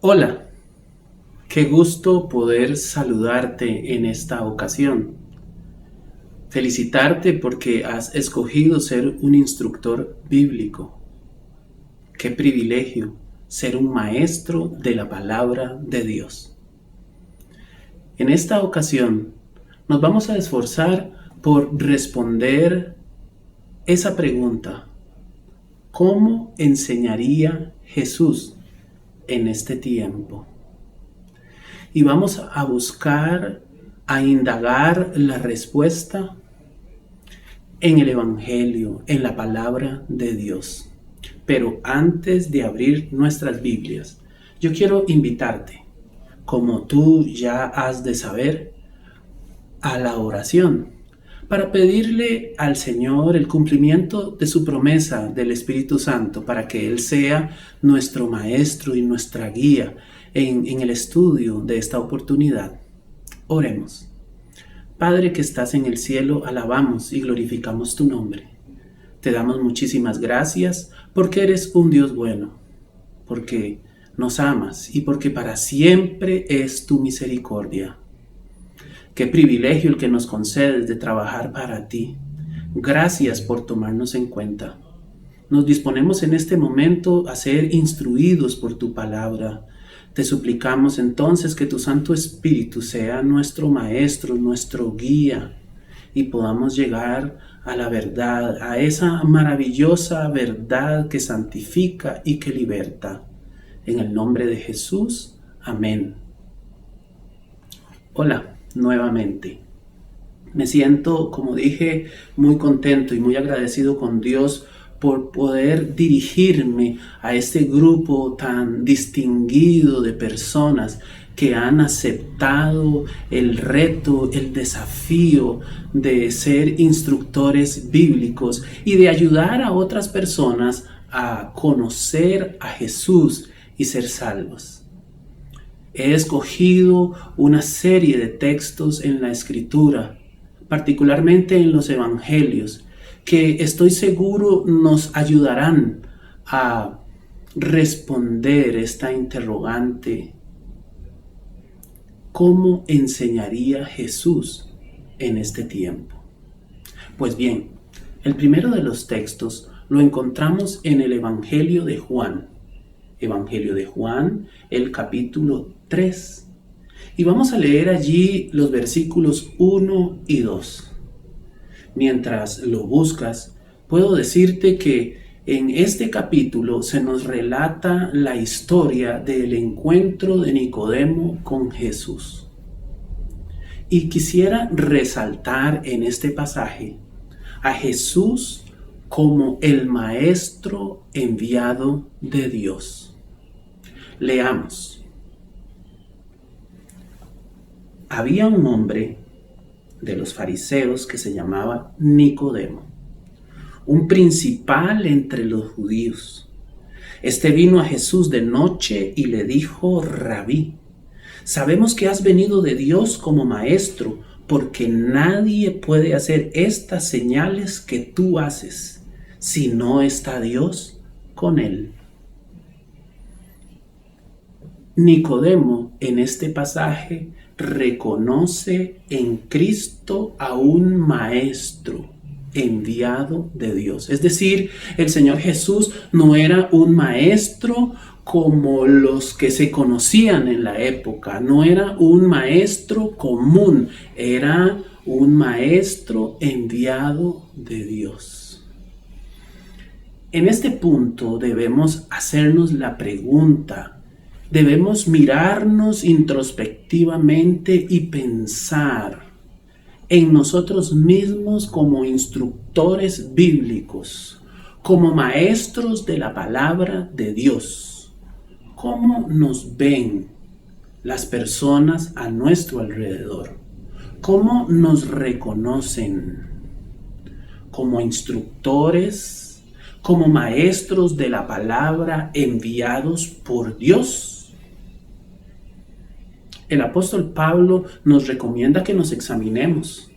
Hola, qué gusto poder saludarte en esta ocasión. Felicitarte porque has escogido ser un instructor bíblico. Qué privilegio ser un maestro de la palabra de Dios. En esta ocasión nos vamos a esforzar por responder esa pregunta: ¿cómo enseñaría Jesús en este tiempo? Y vamos a buscar, a indagar la respuesta en el Evangelio, en la palabra de Dios. Pero antes de abrir nuestras Biblias, yo quiero invitarte, como tú ya has de saber, a la oración, para pedirle al Señor el cumplimiento de su promesa del Espíritu Santo, para que Él sea nuestro maestro y nuestra guía en el estudio de esta oportunidad. Oremos. Padre que estás en el cielo, alabamos y glorificamos tu nombre. Te damos muchísimas gracias porque eres un Dios bueno, porque nos amas y porque para siempre es tu misericordia. Qué privilegio el que nos concedes de trabajar para ti. Gracias por tomarnos en cuenta. Nos disponemos en este momento a ser instruidos por tu palabra. Te suplicamos entonces que tu Santo Espíritu sea nuestro Maestro, nuestro guía, y podamos llegar a la verdad, a esa maravillosa verdad que santifica y que liberta. En el nombre de Jesús, amén. Hola, nuevamente. Me siento, como dije, muy contento y muy agradecido con Dios por poder dirigirme a este grupo tan distinguido de personas que han aceptado el reto, el desafío de ser instructores bíblicos y de ayudar a otras personas a conocer a Jesús y ser salvos. He escogido una serie de textos en la Escritura, particularmente en los Evangelios, que estoy seguro nos ayudarán a responder esta interrogante: ¿cómo enseñaría Jesús en este tiempo? Pues bien, el primero de los textos lo encontramos en el Evangelio de Juan. Evangelio de Juan, el capítulo 3. Y vamos a leer allí los versículos 1 y 2. Mientras lo buscas, puedo decirte que en este capítulo se nos relata la historia del encuentro de Nicodemo con Jesús. Y quisiera resaltar en este pasaje a Jesús como el Maestro enviado de Dios. Leamos. Había un hombre de los fariseos que se llamaba Nicodemo, un principal entre los judíos. Este vino a Jesús de noche y le dijo: Rabí, sabemos que has venido de Dios como maestro, porque nadie puede hacer estas señales que tú haces si no está Dios con él. Nicodemo en este pasaje reconoce en Cristo a un maestro enviado de Dios. Es decir, el Señor Jesús no era un maestro como los que se conocían en la época, no era un maestro común, era un maestro enviado de Dios. En este punto debemos hacernos la pregunta: debemos mirarnos introspectivamente y pensar en nosotros mismos como instructores bíblicos, como maestros de la palabra de Dios. ¿Cómo nos ven las personas a nuestro alrededor? ¿Cómo nos reconocen? ¿Como instructores? ¿Como maestros de la palabra enviados por Dios? El apóstol Pablo nos recomienda que nos examinemos.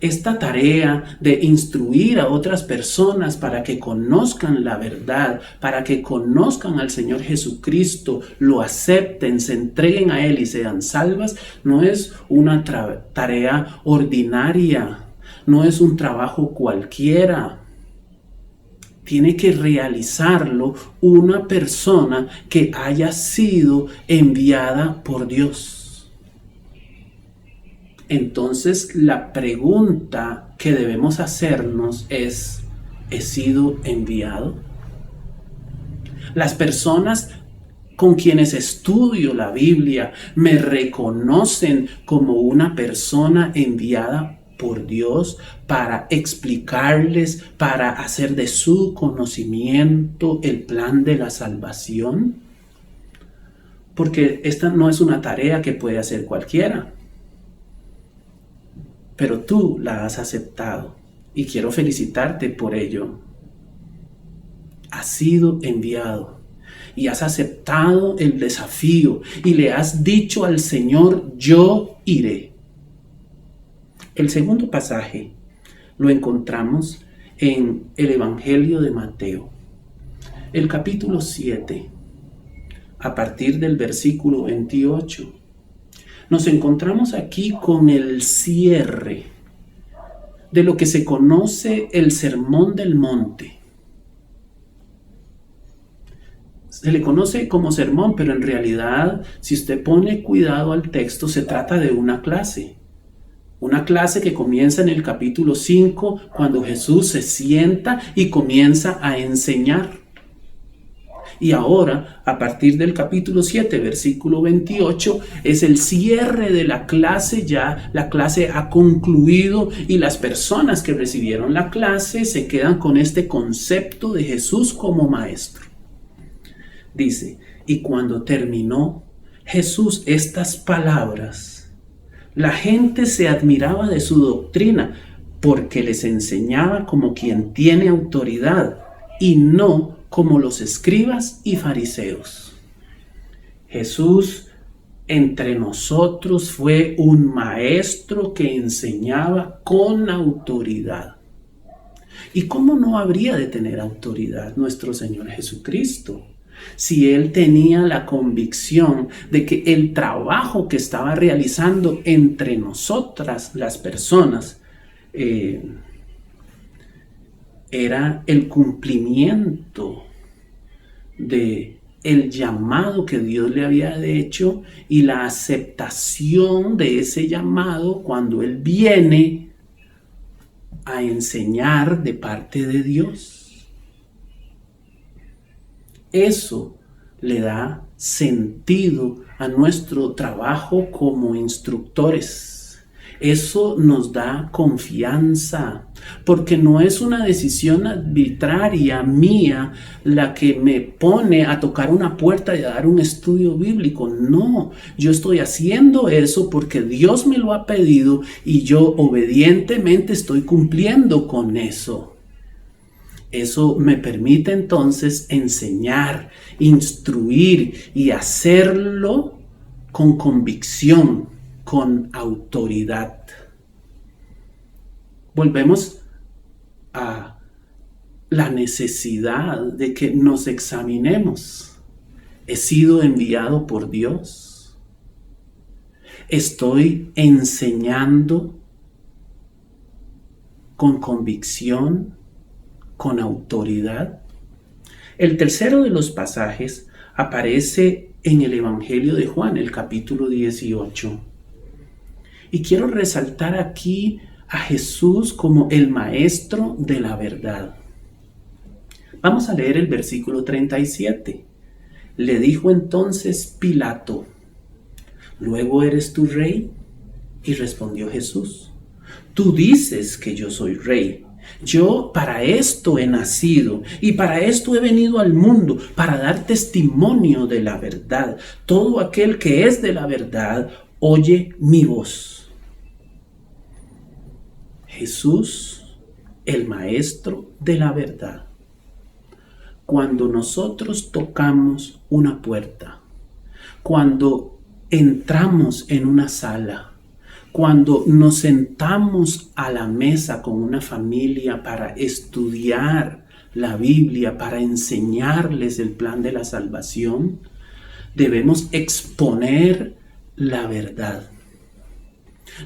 esta tarea de instruir a otras personas para que conozcan la verdad, para que conozcan al Señor Jesucristo, lo acepten, se entreguen a Él y sean salvas, no es una tarea ordinaria, no es un trabajo cualquiera. Tiene que realizarlo una persona que haya sido enviada por Dios. Entonces, la pregunta que debemos hacernos es, ¿he sido enviado? Las personas con quienes estudio la Biblia me reconocen como una persona enviada por Dios para explicarles, para hacer de su conocimiento el plan de la salvación. Porque esta no es una tarea que puede hacer cualquiera. Pero tú la has aceptado y quiero felicitarte por ello. Has sido enviado y has aceptado el desafío y le has dicho al Señor, yo iré. El segundo pasaje lo encontramos en el Evangelio de Mateo, el capítulo 7, a partir del versículo 28. Nos encontramos aquí con el cierre de lo que se conoce el Sermón del Monte. Se le conoce como sermón, pero en realidad, si usted pone cuidado al texto, se trata de una clase. Una clase que comienza en el capítulo 5, cuando Jesús se sienta y comienza a enseñar. Y ahora, a partir del capítulo 7, versículo 28, es el cierre de la clase. Ya la clase ha concluido y las personas que recibieron la clase se quedan con este concepto de Jesús como maestro. Dice, y cuando terminó Jesús estas palabras, la gente se admiraba de su doctrina, porque les enseñaba como quien tiene autoridad y no como los escribas y fariseos. Jesús entre nosotros fue un maestro que enseñaba con autoridad. ¿Y cómo no habría de tener autoridad nuestro Señor Jesucristo? Si Él tenía la convicción de que el trabajo que estaba realizando entre nosotras, las personas, era el cumplimiento de el llamado que Dios le había hecho y la aceptación de ese llamado cuando Él viene a enseñar de parte de Dios. Eso le da sentido a nuestro trabajo como instructores. Eso nos da confianza, porque no es una decisión arbitraria mía la que me pone a tocar una puerta y a dar un estudio bíblico. No, yo estoy haciendo eso porque Dios me lo ha pedido y yo obedientemente estoy cumpliendo con eso. Eso me permite entonces enseñar, instruir y hacerlo con convicción, con autoridad. Volvemos a la necesidad de que nos examinemos. ¿He sido enviado por Dios? ¿Estoy enseñando con convicción, con autoridad? El tercero de los pasajes aparece en el Evangelio de Juan, el capítulo 18. Y quiero resaltar aquí a Jesús como el maestro de la verdad. Vamos a leer el versículo 37. Le dijo entonces Pilato, ¿luego eres tú rey? Y respondió Jesús, tú dices que yo soy rey. Yo para esto he nacido y para esto he venido al mundo, para dar testimonio de la verdad. Todo aquel que es de la verdad oye mi voz. Jesús, el maestro de la verdad. Cuando nosotros tocamos una puerta, cuando entramos en una sala, Cuando nos sentamos a la mesa con una familia para estudiar la Biblia, para enseñarles el plan de la salvación, debemos exponer la verdad.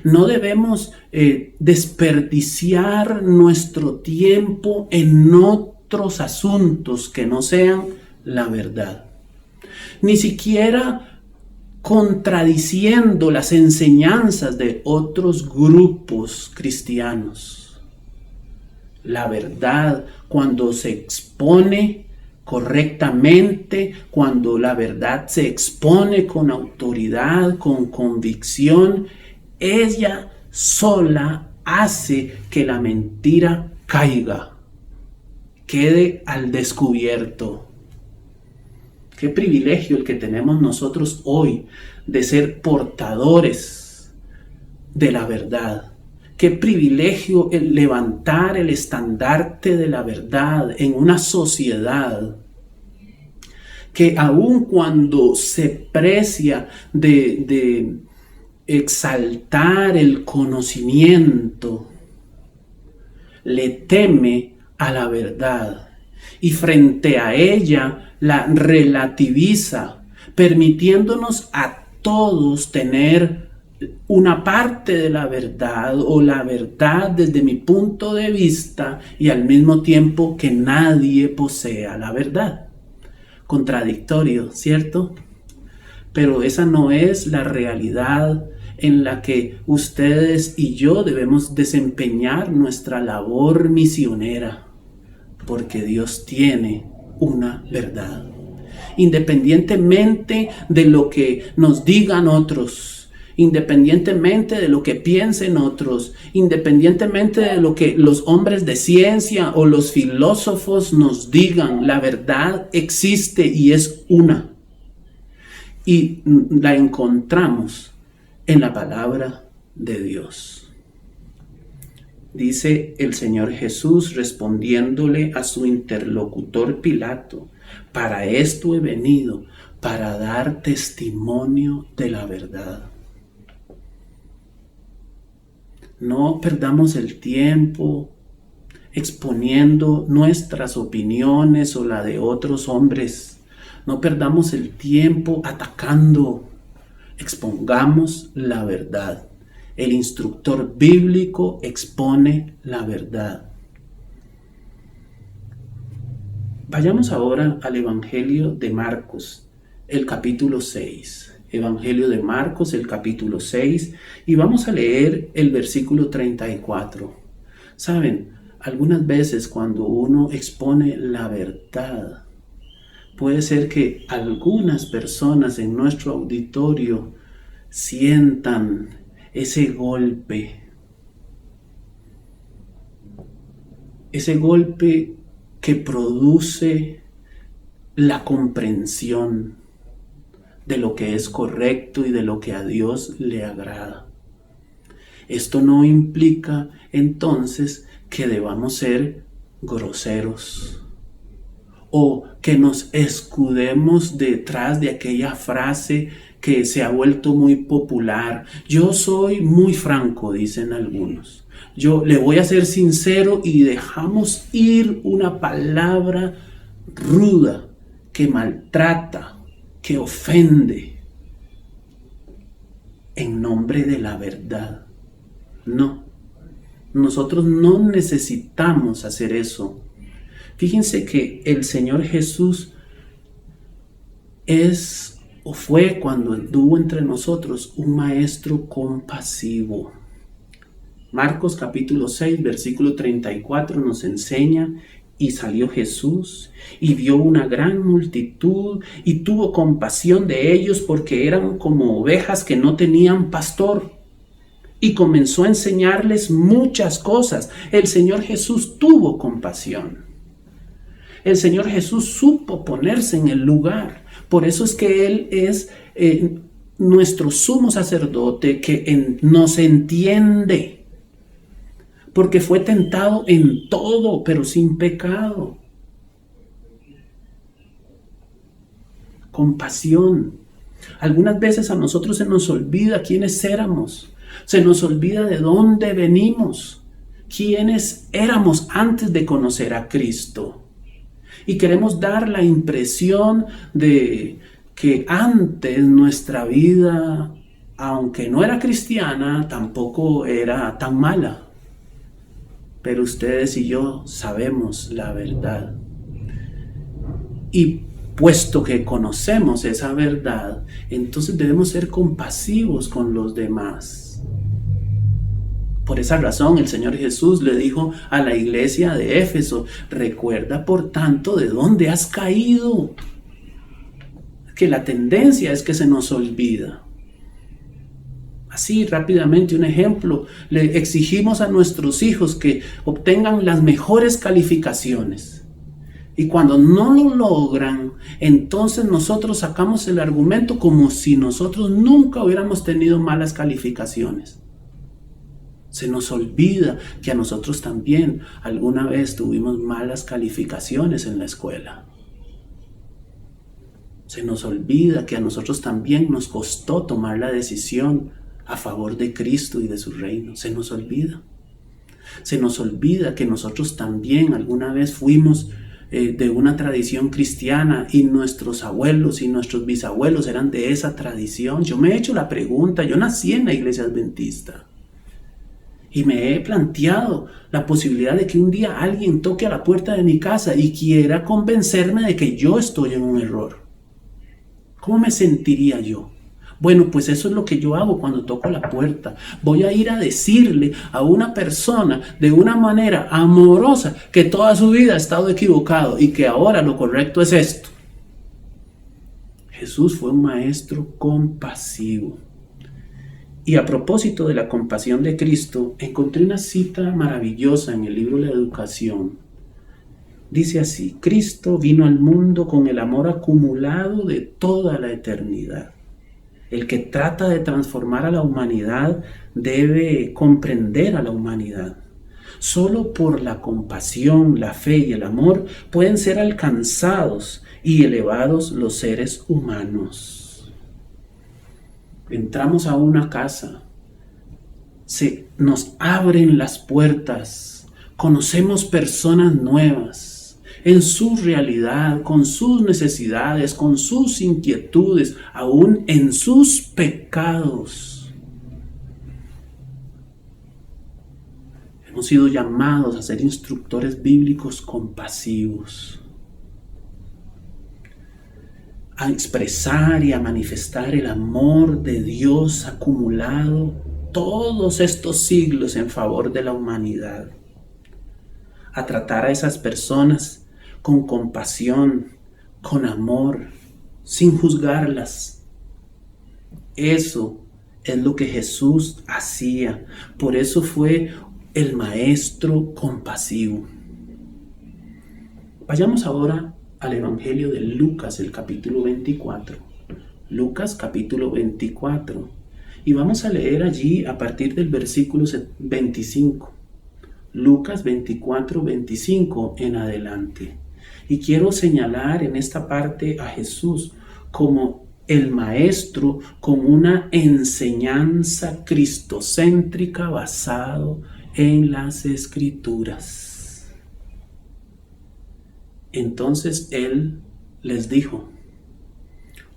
No debemos desperdiciar nuestro tiempo en otros asuntos que no sean la verdad. Ni siquiera contradiciendo las enseñanzas de otros grupos cristianos. La verdad, cuando se expone correctamente, cuando la verdad se expone con autoridad, con convicción, ella sola hace que la mentira caiga, quede al descubierto. Qué privilegio el que tenemos nosotros hoy de ser portadores de la verdad. Qué privilegio el levantar el estandarte de la verdad en una sociedad que aun cuando se precia de exaltar el conocimiento, le teme a la verdad y frente a ella la relativiza, permitiéndonos a todos tener una parte de la verdad o la verdad desde mi punto de vista y al mismo tiempo que nadie posea la verdad. Contradictorio, ¿cierto? Pero esa no es la realidad en la que ustedes y yo debemos desempeñar nuestra labor misionera, porque Dios tiene una verdad. Independientemente de lo que nos digan otros, independientemente de lo que piensen otros, independientemente de lo que los hombres de ciencia o los filósofos nos digan, la verdad existe y es una. Y la encontramos en la palabra de Dios. Dice el Señor Jesús respondiéndole a su interlocutor Pilato: para esto he venido, para dar testimonio de la verdad. No perdamos el tiempo exponiendo nuestras opiniones o la de otros hombres. No perdamos el tiempo atacando. Expongamos la verdad. El instructor bíblico expone la verdad. Vayamos ahora al Evangelio de Marcos, el capítulo 6. Evangelio de Marcos, el capítulo 6, y vamos a leer el versículo 34. Saben, algunas veces cuando uno expone la verdad, puede ser que algunas personas en nuestro auditorio sientan ese golpe que produce la comprensión de lo que es correcto y de lo que a Dios le agrada. Esto no implica entonces que debamos ser groseros o que nos escudemos detrás de aquella frase que se ha vuelto muy popular. Yo soy muy franco, dicen algunos. Yo le voy a ser sincero, y dejamos ir una palabra ruda que maltrata, que ofende en nombre de la verdad. No, nosotros no necesitamos hacer eso. Fíjense que el Señor Jesús es o fue, cuando estuvo entre nosotros, un maestro compasivo. Marcos capítulo 6, versículo 34 nos enseña: y salió Jesús y vio una gran multitud y tuvo compasión de ellos porque eran como ovejas que no tenían pastor. Y comenzó a enseñarles muchas cosas. El Señor Jesús tuvo compasión. El Señor Jesús supo ponerse en el lugar. Por eso es que Él es nuestro sumo sacerdote que nos entiende. Porque fue tentado en todo, pero sin pecado. Compasión. Algunas veces a nosotros se nos olvida quiénes éramos. Se nos olvida de dónde venimos, quiénes éramos antes de conocer a Cristo. Y queremos dar la impresión de que antes nuestra vida, aunque no era cristiana, tampoco era tan mala. Pero ustedes y yo sabemos la verdad. Y puesto que conocemos esa verdad, entonces debemos ser compasivos con los demás. Por esa razón el Señor Jesús le dijo a la iglesia de Éfeso: recuerda por tanto de dónde has caído. Que la tendencia es que se nos olvida. Así rápidamente un ejemplo: le exigimos a nuestros hijos que obtengan las mejores calificaciones. Y cuando no lo logran, entonces nosotros sacamos el argumento como si nosotros nunca hubiéramos tenido malas calificaciones. Se nos olvida que a nosotros también alguna vez tuvimos malas calificaciones en la escuela. Se nos olvida que a nosotros también nos costó tomar la decisión a favor de Cristo y de su reino. Se nos olvida. Se nos olvida que nosotros también alguna vez fuimos de una tradición cristiana y nuestros abuelos y nuestros bisabuelos eran de esa tradición. Yo me he hecho la pregunta, yo nací en la iglesia adventista y me he planteado la posibilidad de que un día alguien toque a la puerta de mi casa y quiera convencerme de que yo estoy en un error. ¿Cómo me sentiría yo? Bueno, pues eso es lo que yo hago cuando toco la puerta. Voy a ir a decirle a una persona de una manera amorosa que toda su vida ha estado equivocado y que ahora lo correcto es esto. Jesús fue un maestro compasivo. Y a propósito de la compasión de Cristo, encontré una cita maravillosa en el libro La Educación. Dice así: Cristo vino al mundo con el amor acumulado de toda la eternidad. El que trata de transformar a la humanidad debe comprender a la humanidad. Solo por la compasión, la fe y el amor pueden ser alcanzados y elevados los seres humanos. Entramos a una casa, se nos abren las puertas, conocemos personas nuevas en su realidad, con sus necesidades, con sus inquietudes, aún en sus pecados. Hemos sido llamados a ser instructores bíblicos compasivos, a expresar y a manifestar el amor de Dios acumulado todos estos siglos en favor de la humanidad, a tratar a esas personas con compasión, con amor, sin juzgarlas. Eso es lo que Jesús hacía. Por eso fue el maestro compasivo. Vayamos ahora al Evangelio de Lucas, el capítulo 24. Lucas, capítulo 24. Y vamos a leer allí a partir del versículo 25. Lucas 24, 25 en adelante. Y quiero señalar en esta parte a Jesús como el maestro, como una enseñanza cristocéntrica basado en las Escrituras. Entonces él les dijo: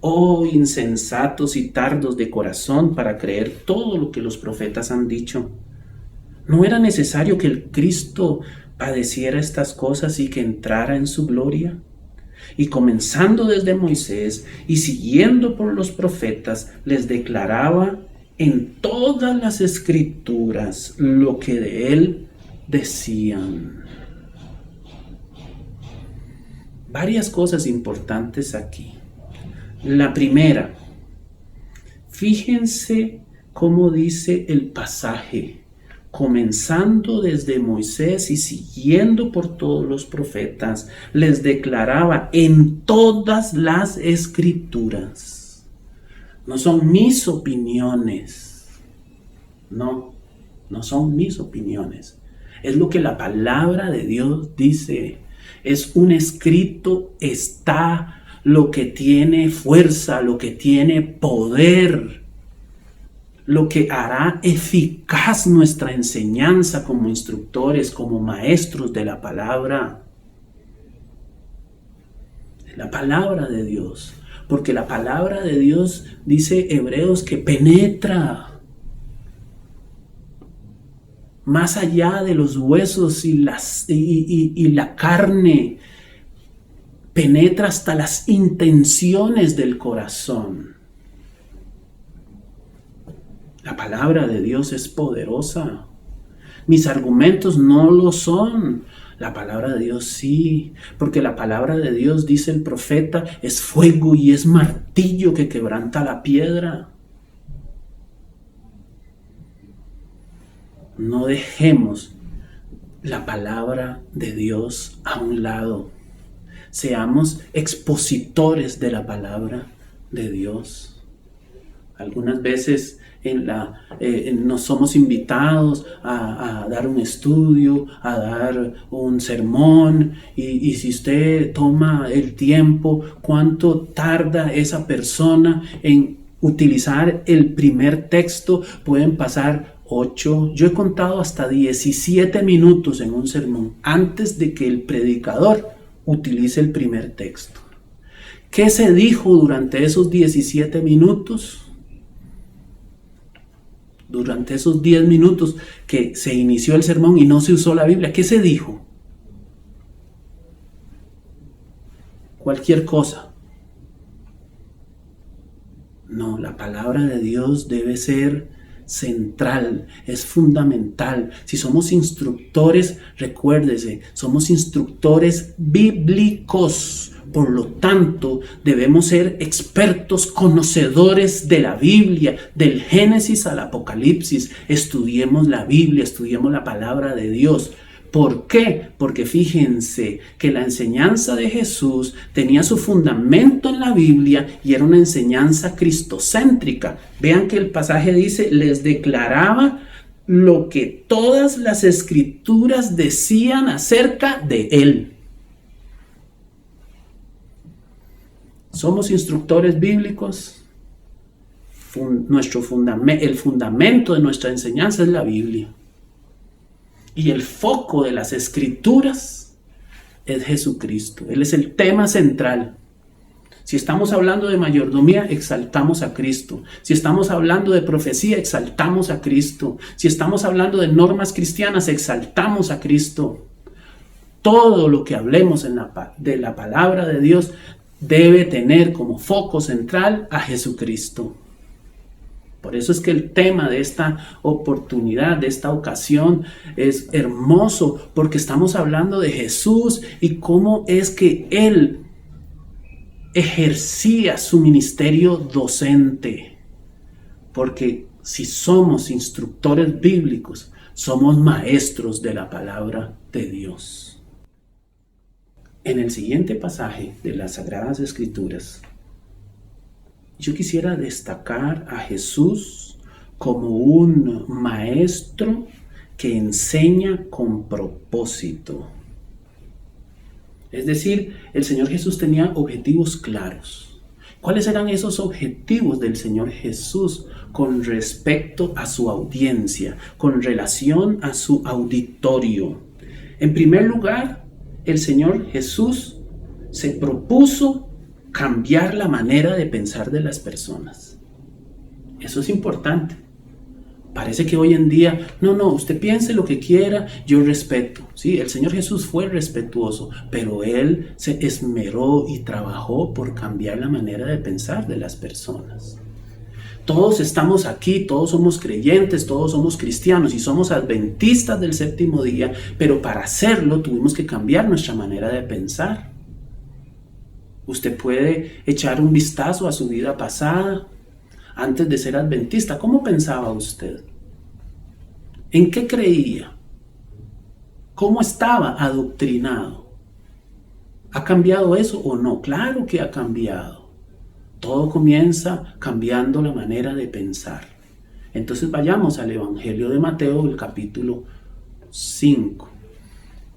oh insensatos y tardos de corazón para creer todo lo que los profetas han dicho. ¿No era necesario que el Cristo padeciera estas cosas y que entrara en su gloria? Y comenzando desde Moisés y siguiendo por los profetas, les declaraba en todas las Escrituras lo que de él decían. Varias cosas importantes aquí. La primera, fíjense cómo dice el pasaje: comenzando desde Moisés y siguiendo por todos los profetas, les declaraba en todas las Escrituras. No son mis opiniones. No son mis opiniones. Es lo que la palabra de Dios dice. Es un escrito, está lo que tiene fuerza, lo que tiene poder. lo que hará eficaz nuestra enseñanza como instructores, como maestros de la palabra. La palabra de Dios. Porque la palabra de Dios, dice Hebreos, que penetra más allá de los huesos y la carne. Penetra hasta las intenciones del corazón. La palabra de Dios es poderosa. Mis argumentos no lo son. La palabra de Dios sí, porque la palabra de Dios, dice el profeta, es fuego y es martillo que quebranta la piedra. No dejemos la palabra de Dios a un lado. Seamos expositores de la palabra de Dios. Algunas veces nos somos invitados a dar un estudio, a dar un sermón, y si usted toma el tiempo, ¿cuánto tarda esa persona en utilizar el primer texto? Pueden pasar 8, yo he contado hasta 17 minutos en un sermón antes de que el predicador utilice el primer texto. ¿Qué se dijo durante esos 17 minutos? Durante esos 10 minutos que se inició el sermón y no se usó la Biblia, ¿qué se dijo? Cualquier cosa. No, la palabra de Dios debe ser central, es fundamental. Si somos instructores, recuérdese, somos instructores bíblicos. Por lo tanto, debemos ser expertos, conocedores de la Biblia, del Génesis al Apocalipsis. Estudiemos la Biblia, estudiemos la palabra de Dios. ¿Por qué? Porque fíjense que la enseñanza de Jesús tenía su fundamento en la Biblia y era una enseñanza cristocéntrica. Vean que el pasaje dice, les declaraba lo que todas las escrituras decían acerca de él. Somos instructores bíblicos. El fundamento de nuestra enseñanza es la Biblia. Y el foco de las escrituras es Jesucristo. Él es el tema central. Si estamos hablando de mayordomía, exaltamos a Cristo. Si estamos hablando de profecía, exaltamos a Cristo. Si estamos hablando de normas cristianas, exaltamos a Cristo. Todo lo que hablemos de la palabra de Dios debe tener como foco central a Jesucristo. Por eso es que el tema de esta oportunidad, de esta ocasión, es hermoso, porque estamos hablando de Jesús y cómo es que Él ejercía su ministerio docente. Porque si somos instructores bíblicos, somos maestros de la palabra de Dios. En el siguiente pasaje de las Sagradas Escrituras, yo quisiera destacar a Jesús como un maestro que enseña con propósito. Es decir, el Señor Jesús tenía objetivos claros. ¿Cuáles eran esos objetivos del Señor Jesús con respecto a su audiencia, con relación a su auditorio? En primer lugar, el Señor Jesús se propuso cambiar la manera de pensar de las personas. Eso es importante. Parece que hoy en día, no, usted piense lo que quiera, yo respeto. Sí, el Señor Jesús fue respetuoso, pero Él se esmeró y trabajó por cambiar la manera de pensar de las personas. Todos estamos aquí, todos somos creyentes, todos somos cristianos y somos adventistas del séptimo día, pero para hacerlo tuvimos que cambiar nuestra manera de pensar. Usted puede echar un vistazo a su vida pasada antes de ser adventista. ¿Cómo pensaba usted? ¿En qué creía? ¿Cómo estaba adoctrinado? ¿Ha cambiado eso o no? Claro que ha cambiado. Todo comienza cambiando la manera de pensar. Entonces vayamos al Evangelio de Mateo, el capítulo 5.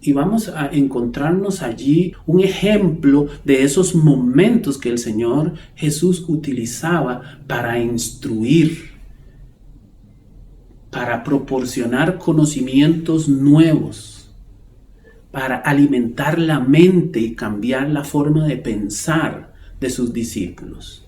Y vamos a encontrarnos allí un ejemplo de esos momentos que el Señor Jesús utilizaba para instruir para proporcionar conocimientos nuevos, para alimentar la mente y cambiar la forma de pensar de sus discípulos.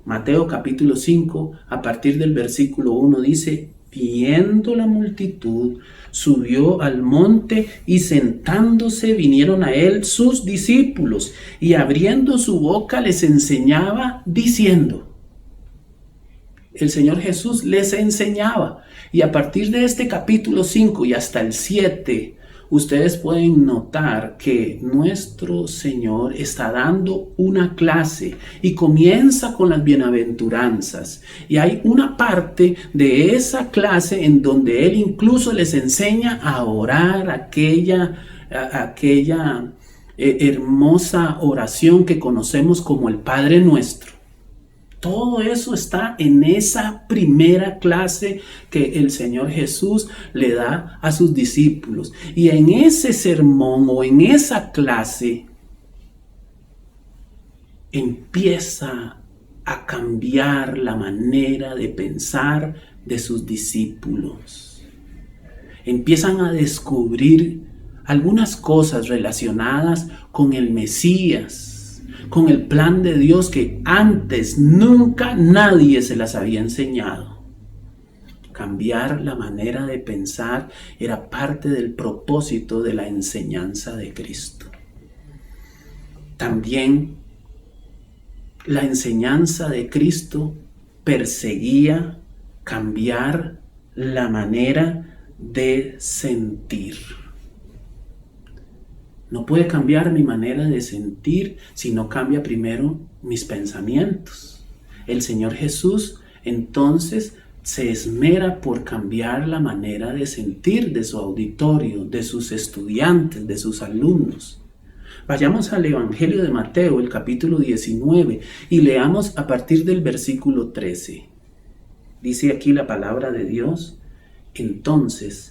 Mateo capítulo 5, a partir del versículo 1 dice: viendo la multitud, subió al monte y sentándose vinieron a él sus discípulos y abriendo su boca les enseñaba diciendo. El Señor Jesús les enseñaba, y a partir de este capítulo 5 y hasta el 7, ustedes pueden notar que nuestro Señor está dando una clase y comienza con las bienaventuranzas. Y hay una parte de esa clase en donde Él incluso les enseña a orar aquella hermosa oración que conocemos como el Padre Nuestro. Todo eso está en esa primera clase que el Señor Jesús le da a sus discípulos. Y en ese sermón o en esa clase empieza a cambiar la manera de pensar de sus discípulos. Empiezan a descubrir algunas cosas relacionadas con el Mesías, con el plan de Dios que antes nunca nadie se las había enseñado. Cambiar la manera de pensar era parte del propósito de la enseñanza de Cristo. También la enseñanza de Cristo perseguía cambiar la manera de sentir. No puede cambiar mi manera de sentir si no cambia primero mis pensamientos. El Señor Jesús entonces se esmera por cambiar la manera de sentir de su auditorio, de sus estudiantes, de sus alumnos. Vayamos al Evangelio de Mateo, el capítulo 19, y leamos a partir del versículo 13. Dice aquí la palabra de Dios: Entonces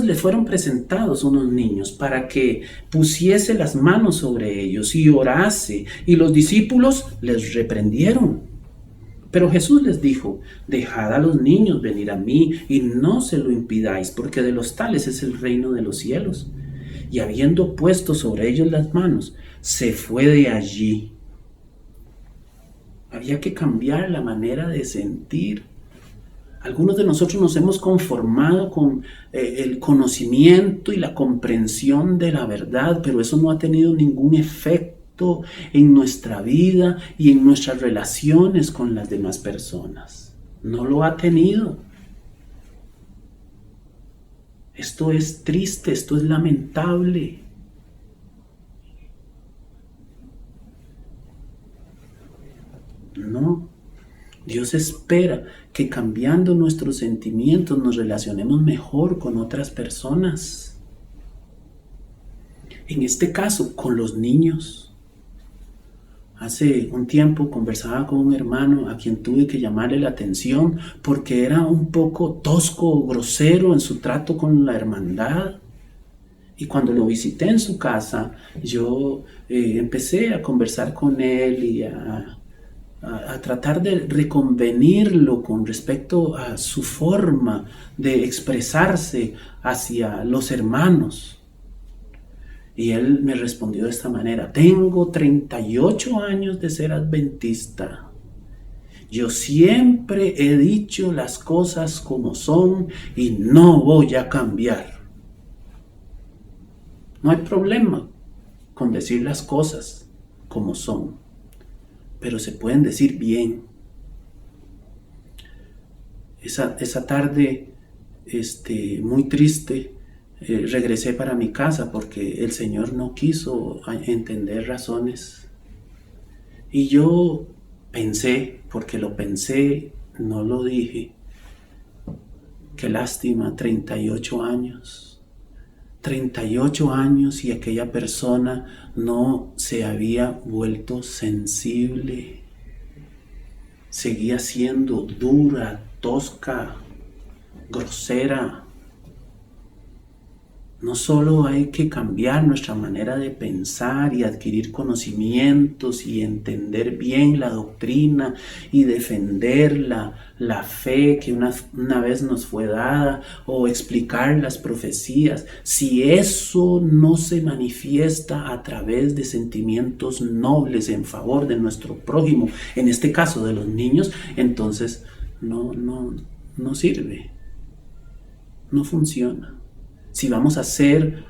le fueron presentados unos niños para que pusiese las manos sobre ellos y orase, y los discípulos les reprendieron. Pero Jesús les dijo: dejad a los niños venir a mí y no se lo impidáis, porque de los tales es el reino de los cielos. Y habiendo puesto sobre ellos las manos, se fue de allí. Había que cambiar la manera de sentir. Algunos de nosotros nos hemos conformado con el conocimiento y la comprensión de la verdad, pero eso no ha tenido ningún efecto en nuestra vida y en nuestras relaciones con las demás personas. No lo ha tenido. Esto es triste, esto es lamentable. No. Dios espera que cambiando nuestros sentimientos nos relacionemos mejor con otras personas. En este caso, con los niños. Hace un tiempo conversaba con un hermano a quien tuve que llamarle la atención porque era un poco tosco o grosero en su trato con la hermandad. Y cuando lo visité en su casa, yo empecé a conversar con él y a tratar de reconvenirlo con respecto a su forma de expresarse hacia los hermanos. Y él me respondió de esta manera: tengo 38 años de ser adventista. Yo siempre he dicho las cosas como son y no voy a cambiar. No hay problema con decir las cosas como son, pero se pueden decir bien. Esa tarde, muy triste, regresé para mi casa porque el Señor no quiso entender razones. Y yo pensé, porque lo pensé, no lo dije: qué lástima, 38 años. 38 años y aquella persona no se había vuelto sensible. Seguía siendo dura, tosca, grosera. No solo hay que cambiar nuestra manera de pensar y adquirir conocimientos y entender bien la doctrina y defender la fe que una vez nos fue dada o explicar las profecías. Si eso no se manifiesta a través de sentimientos nobles en favor de nuestro prójimo, en este caso de los niños, entonces no sirve, no funciona. Si vamos a ser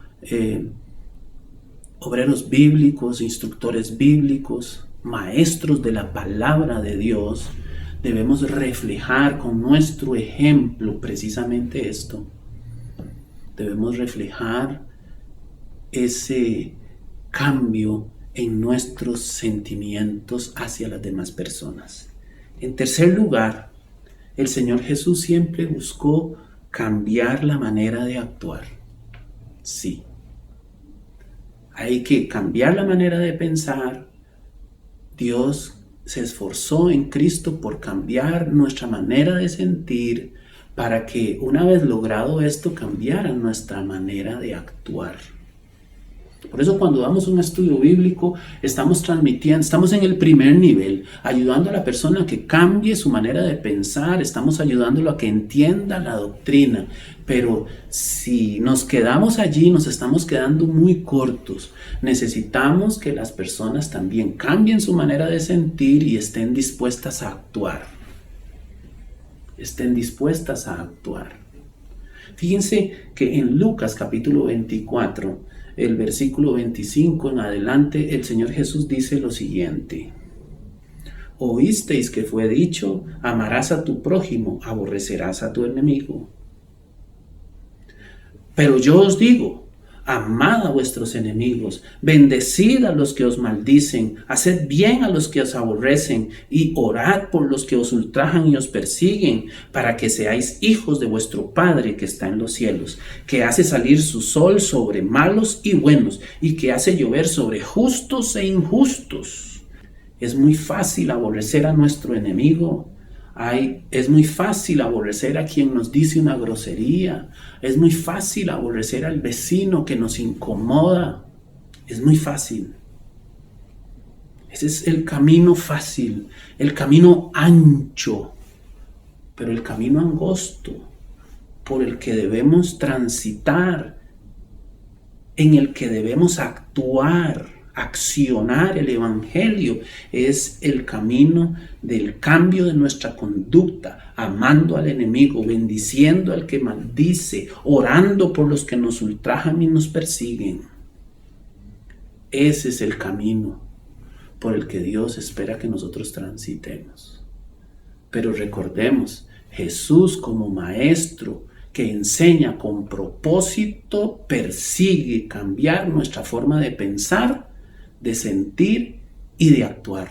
obreros bíblicos, instructores bíblicos, maestros de la palabra de Dios, debemos reflejar con nuestro ejemplo precisamente esto. Debemos reflejar ese cambio en nuestros sentimientos hacia las demás personas. En tercer lugar, el Señor Jesús siempre buscó cambiar la manera de actuar. Sí. Hay que cambiar la manera de pensar. Dios se esforzó en Cristo por cambiar nuestra manera de sentir para que una vez logrado esto cambiara nuestra manera de actuar. Por eso cuando damos un estudio bíblico estamos en el primer nivel, ayudando a la persona a que cambie su manera de pensar, estamos ayudándolo a que entienda la doctrina. Pero si nos quedamos allí, nos estamos quedando muy cortos. Necesitamos que las personas también cambien su manera de sentir y estén dispuestas a actuar. Fíjense que en Lucas capítulo 24, el versículo 25 en adelante, el Señor Jesús dice lo siguiente: Oísteis que fue dicho, amarás a tu prójimo, aborrecerás a tu enemigo. Pero yo os digo, amad a vuestros enemigos, bendecid a los que os maldicen, haced bien a los que os aborrecen y orad por los que os ultrajan y os persiguen, para que seáis hijos de vuestro Padre que está en los cielos, que hace salir su sol sobre malos y buenos y que hace llover sobre justos e injustos. Es muy fácil aborrecer a nuestro enemigo. Es muy fácil aborrecer a quien nos dice una grosería. Es muy fácil aborrecer al vecino que nos incomoda. Es muy fácil. Ese es el camino fácil, el camino ancho, pero el camino angosto por el que debemos transitar, en el que debemos accionar el Evangelio, es el camino del cambio de nuestra conducta, amando al enemigo, bendiciendo al que maldice, orando por los que nos ultrajan y nos persiguen. Ese es el camino por el que Dios espera que nosotros transitemos. Pero recordemos, Jesús como maestro que enseña con propósito, persigue cambiar nuestra forma de pensar, de sentir y de actuar.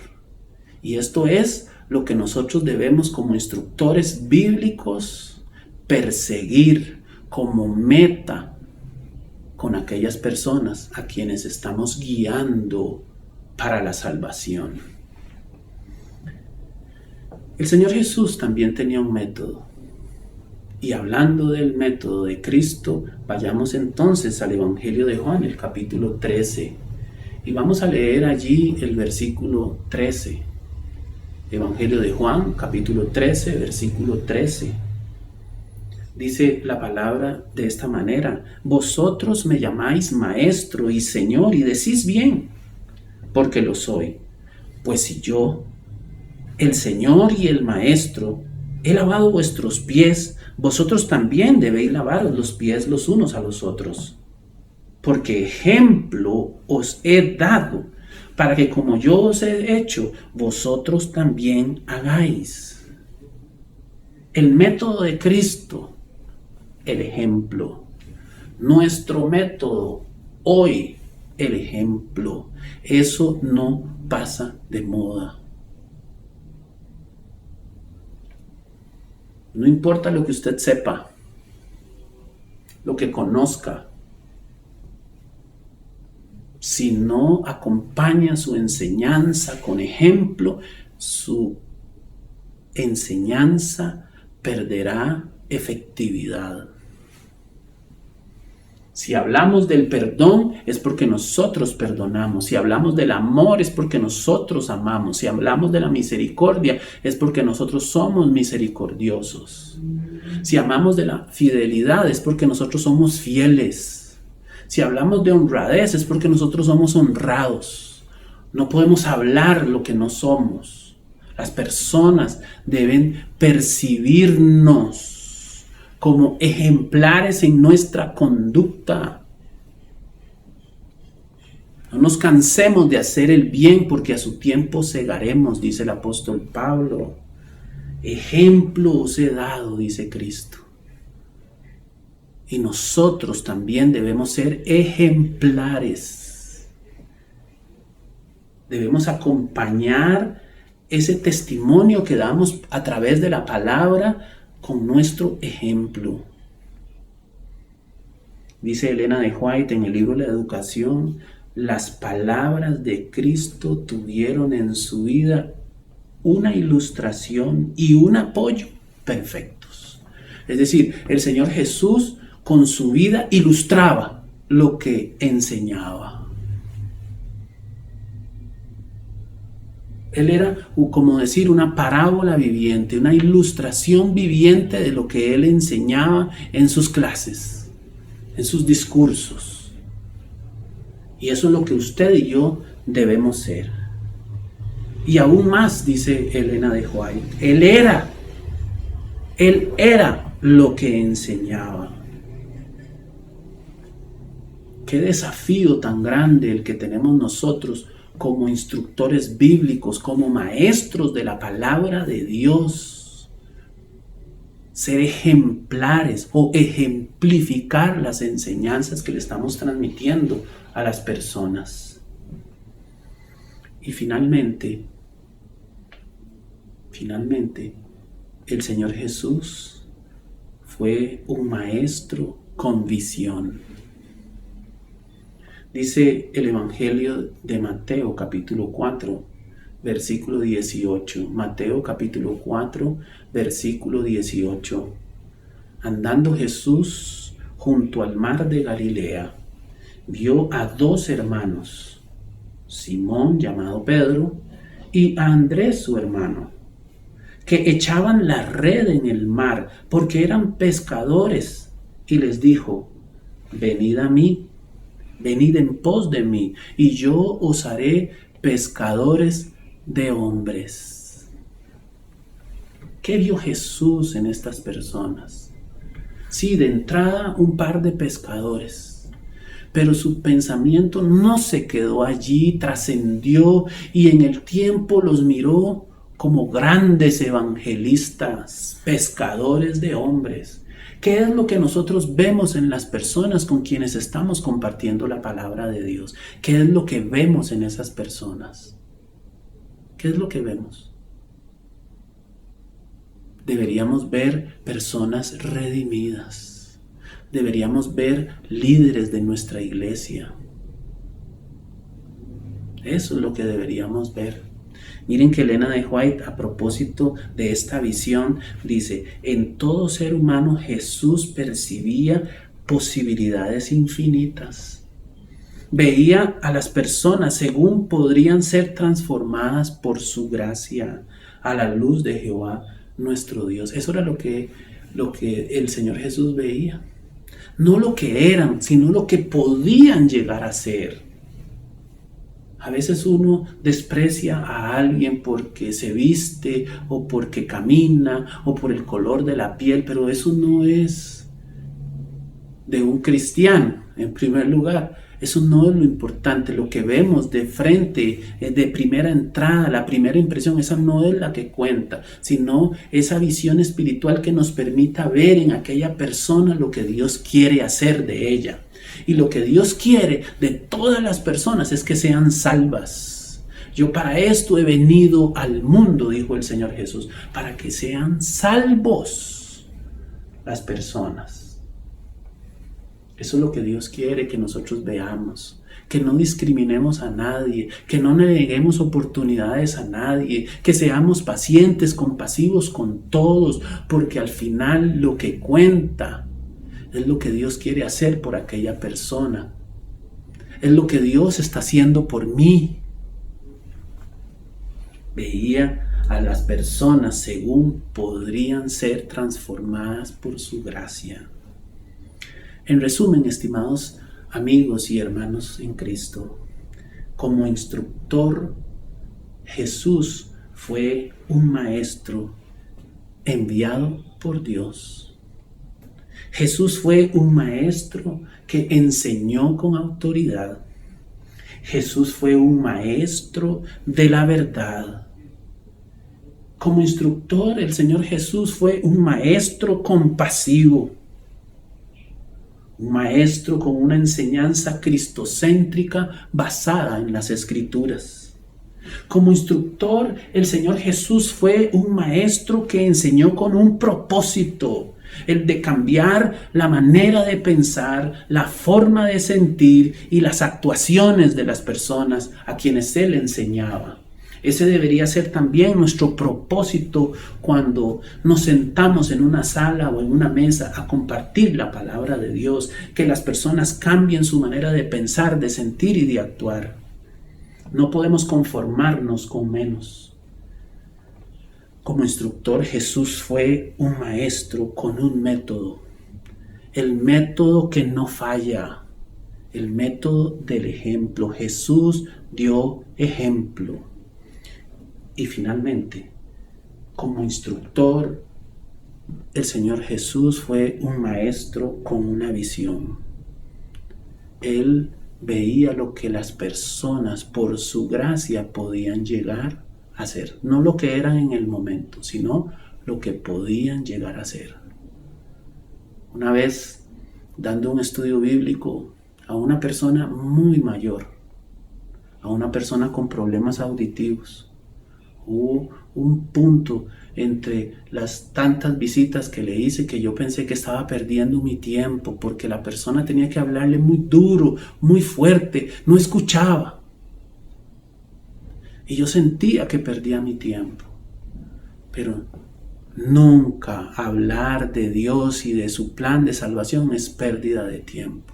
Y esto es lo que nosotros debemos como instructores bíblicos perseguir como meta con aquellas personas a quienes estamos guiando para la salvación. El Señor Jesús también tenía un método. Y hablando del método de Cristo, vayamos entonces al Evangelio de Juan, el capítulo 13. Y vamos a leer allí el versículo 13. Evangelio de Juan, capítulo 13, versículo 13. Dice la palabra de esta manera: Vosotros me llamáis maestro y señor y decís bien, porque lo soy. Pues si yo, el Señor y el Maestro, he lavado vuestros pies, vosotros también debéis lavaros los pies los unos a los otros. Porque ejemplo os he dado, para que como yo os he hecho, vosotros también hagáis. El método de Cristo, el ejemplo. Nuestro método, hoy, el ejemplo. Eso no pasa de moda. No importa lo que usted sepa, lo que conozca, si no acompaña su enseñanza con ejemplo, su enseñanza perderá efectividad. Si hablamos del perdón es porque nosotros perdonamos. Si hablamos del amor es porque nosotros amamos. Si hablamos de la misericordia es porque nosotros somos misericordiosos. Si hablamos de la fidelidad es porque nosotros somos fieles. Si hablamos de honradez es porque nosotros somos honrados. No podemos hablar lo que no somos. Las personas deben percibirnos como ejemplares en nuestra conducta. No nos cansemos de hacer el bien porque a su tiempo segaremos, dice el apóstol Pablo. Ejemplo os he dado, dice Cristo. Y nosotros también debemos ser ejemplares. Debemos acompañar ese testimonio que damos a través de la palabra con nuestro ejemplo. Dice Elena de White en el libro La Educación, las palabras de Cristo tuvieron en su vida una ilustración y un apoyo perfectos. Es decir, el Señor Jesús con su vida ilustraba lo que enseñaba. Él era, como decir, una parábola viviente, una ilustración viviente de lo que él enseñaba en sus clases, en sus discursos. Y eso es lo que usted y yo debemos ser. Y aún más, dice Elena de White, Él era lo que enseñaba. Qué desafío tan grande el que tenemos nosotros como instructores bíblicos, como maestros de la palabra de Dios. Ser ejemplares o ejemplificar las enseñanzas que le estamos transmitiendo a las personas. Y finalmente, el Señor Jesús fue un maestro con visión. Dice el Evangelio de Mateo capítulo 4, versículo 18. Mateo capítulo 4, versículo 18. Andando Jesús junto al mar de Galilea, vio a dos hermanos, Simón llamado Pedro y a Andrés su hermano, que echaban la red en el mar porque eran pescadores, y les dijo: venid a mí, venid en pos de mí, y yo os haré pescadores de hombres. ¿Qué vio Jesús en estas personas? Sí, de entrada un par de pescadores, pero su pensamiento no se quedó allí, trascendió y en el tiempo los miró como grandes evangelistas, pescadores de hombres. ¿Qué es lo que nosotros vemos en las personas con quienes estamos compartiendo la palabra de Dios? ¿Qué es lo que vemos en esas personas? ¿Qué es lo que vemos? Deberíamos ver personas redimidas. Deberíamos ver líderes de nuestra iglesia. Eso es lo que deberíamos ver. Miren que Elena de White, a propósito de esta visión, dice: en todo ser humano Jesús percibía posibilidades infinitas. Veía a las personas según podrían ser transformadas por su gracia a la luz de Jehová nuestro Dios. Eso era lo que el Señor Jesús veía. No lo que eran, sino lo que podían llegar a ser. A veces uno desprecia a alguien porque se viste o porque camina o por el color de la piel, pero eso no es de un cristiano, en primer lugar. Eso no es lo importante. Lo que vemos de frente, de primera entrada, la primera impresión, esa no es la que cuenta, sino esa visión espiritual que nos permita ver en aquella persona lo que Dios quiere hacer de ella. Y lo que Dios quiere de todas las personas es que sean salvas. Yo para esto he venido al mundo, dijo el Señor Jesús, para que sean salvos las personas. Eso es lo que Dios quiere que nosotros veamos, que no discriminemos a nadie, que no neguemos oportunidades a nadie, que seamos pacientes, compasivos con todos, porque al final lo que cuenta Es lo que Dios quiere hacer por aquella persona. Es lo que Dios está haciendo por mí. Veía a las personas según podrían ser transformadas por su gracia. En resumen, estimados amigos y hermanos en Cristo, como instructor, Jesús fue un maestro enviado por Dios. Jesús fue un maestro que enseñó con autoridad. Jesús fue un maestro de la verdad. Como instructor, el Señor Jesús fue un maestro compasivo, un maestro con una enseñanza cristocéntrica basada en las Escrituras. Como instructor, el Señor Jesús fue un maestro que enseñó con un propósito, el de cambiar la manera de pensar, la forma de sentir y las actuaciones de las personas a quienes Él enseñaba. Ese debería ser también nuestro propósito cuando nos sentamos en una sala o en una mesa a compartir la palabra de Dios, que las personas cambien su manera de pensar, de sentir y de actuar. No podemos conformarnos con menos. Como instructor, Jesús fue un maestro con un método, el método que no falla, el método del ejemplo. Jesús dio ejemplo. Y finalmente, como instructor, el Señor Jesús fue un maestro con una visión. Él veía lo que las personas por su gracia podían llegar a ser. No lo que eran en el momento, sino lo que podían llegar a ser. Una vez, dando un estudio bíblico a una persona muy mayor, a una persona con problemas auditivos, hubo un punto entre las tantas visitas que le hice que yo pensé que estaba perdiendo mi tiempo porque la persona tenía que hablarle muy duro, muy fuerte, no escuchaba. Y yo sentía que perdía mi tiempo. Pero nunca hablar de Dios y de su plan de salvación es pérdida de tiempo.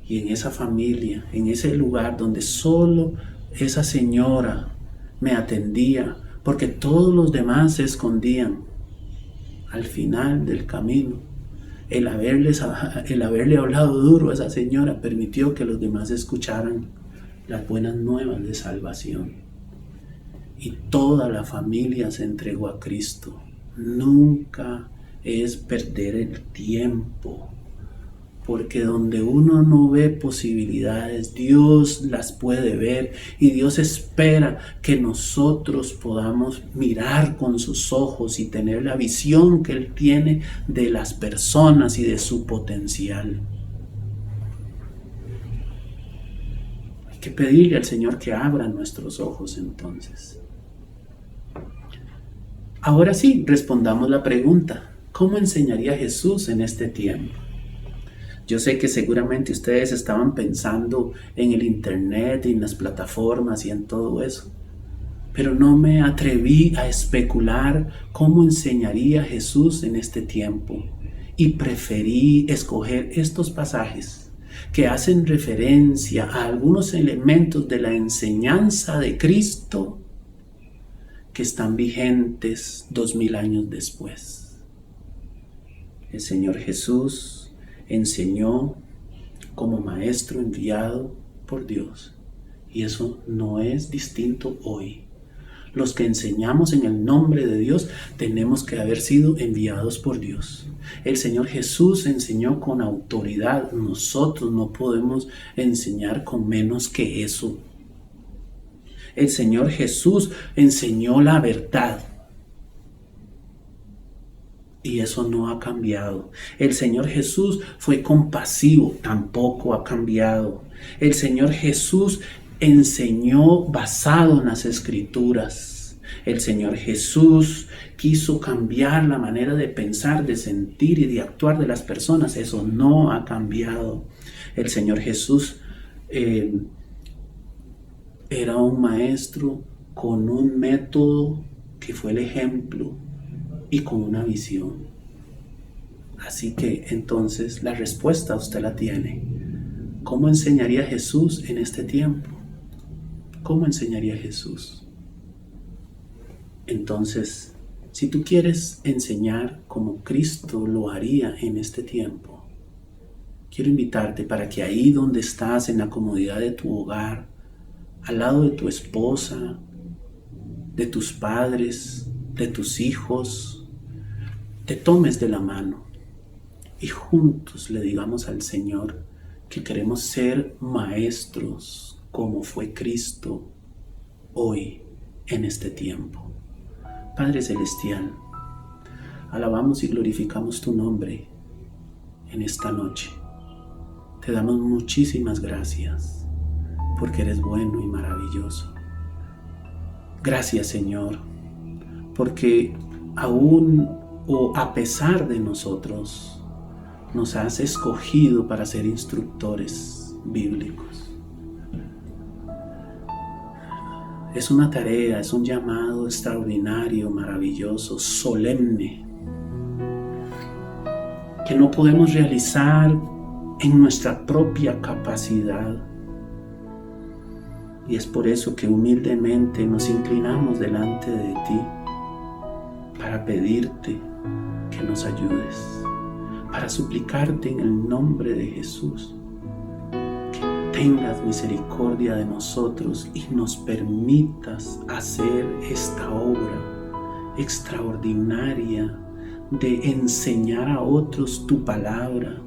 Y en esa familia, en ese lugar donde solo esa señora me atendía, porque todos los demás se escondían. Al final del camino, el haberle hablado duro a esa señora permitió que los demás escucharan las buenas nuevas de salvación. Y toda la familia se entregó a Cristo. Nunca es perder el tiempo. Porque donde uno no ve posibilidades, Dios las puede ver y Dios espera que nosotros podamos mirar con sus ojos y tener la visión que Él tiene de las personas y de su potencial. Hay que pedirle al Señor que abra nuestros ojos entonces. Ahora sí, respondamos la pregunta: ¿cómo enseñaría Jesús en este tiempo? Yo sé que seguramente ustedes estaban pensando en el internet y en las plataformas y en todo eso, pero no me atreví a especular cómo enseñaría Jesús en este tiempo y preferí escoger estos pasajes que hacen referencia a algunos elementos de la enseñanza de Cristo que están vigentes 2000 años después. El Señor Jesús enseñó como maestro enviado por Dios, y eso no es distinto hoy. Los que enseñamos en el nombre de Dios tenemos que haber sido enviados por Dios. El Señor Jesús enseñó con autoridad. Nosotros no podemos enseñar con menos que eso. El Señor Jesús enseñó la verdad. Y eso no ha cambiado. El Señor Jesús fue compasivo, tampoco ha cambiado. El Señor Jesús enseñó basado en las Escrituras. El Señor Jesús quiso cambiar la manera de pensar, de sentir y de actuar de las personas. Eso no ha cambiado. El Señor Jesús era un maestro con un método que fue el ejemplo y con una visión. Así que entonces la respuesta usted la tiene. ¿Cómo enseñaría Jesús en este tiempo? ¿Cómo enseñaría Jesús? Entonces, si tú quieres enseñar como Cristo lo haría en este tiempo, quiero invitarte para que ahí donde estás, en la comodidad de tu hogar, al lado de tu esposa, de tus padres, de tus hijos, te tomes de la mano y juntos le digamos al Señor que queremos ser maestros como fue Cristo hoy en este tiempo. Padre Celestial, alabamos y glorificamos tu nombre en esta noche. Te damos muchísimas gracias porque eres bueno y maravilloso. Gracias, Señor, porque aún o a pesar de nosotros, nos has escogido para ser instructores bíblicos. Es una tarea, es un llamado extraordinario, maravilloso, solemne, que no podemos realizar en nuestra propia capacidad. Y es por eso que humildemente nos inclinamos delante de ti para pedirte que nos ayudes, para suplicarte en el nombre de Jesús que tengas misericordia de nosotros y nos permitas hacer esta obra extraordinaria de enseñar a otros tu palabra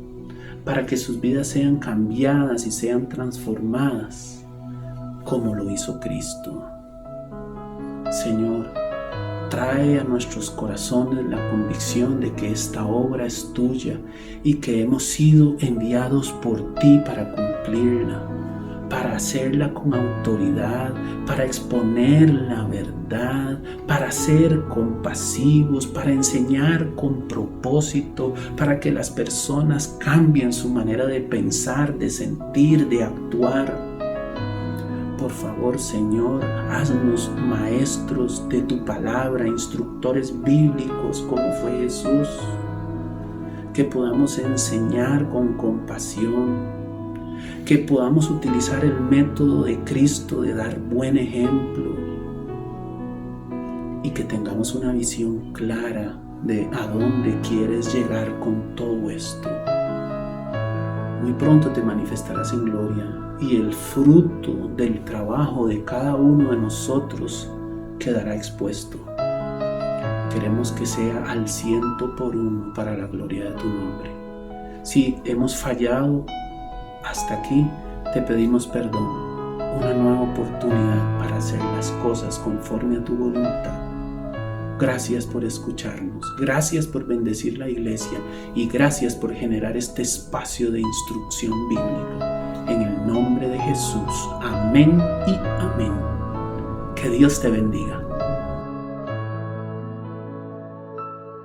para que sus vidas sean cambiadas y sean transformadas como lo hizo Cristo. Señor, trae a nuestros corazones la convicción de que esta obra es tuya y que hemos sido enviados por ti para cumplirla, para hacerla con autoridad, para exponer la verdad, para ser compasivos, para enseñar con propósito, para que las personas cambien su manera de pensar, de sentir, de actuar. Por favor, Señor, haznos maestros de tu palabra, instructores bíblicos como fue Jesús, que podamos enseñar con compasión, que podamos utilizar el método de Cristo de dar buen ejemplo y que tengamos una visión clara de a dónde quieres llegar con todo esto. Muy pronto te manifestarás en gloria y el fruto del trabajo de cada uno de nosotros quedará expuesto. Queremos que sea al 100% para la gloria de tu nombre. Si hemos fallado hasta aquí, te pedimos perdón, una nueva oportunidad para hacer las cosas conforme a tu voluntad. Gracias por escucharnos, gracias por bendecir la iglesia y gracias por generar este espacio de instrucción bíblica. En el nombre de Jesús, amén y amén. Que Dios te bendiga.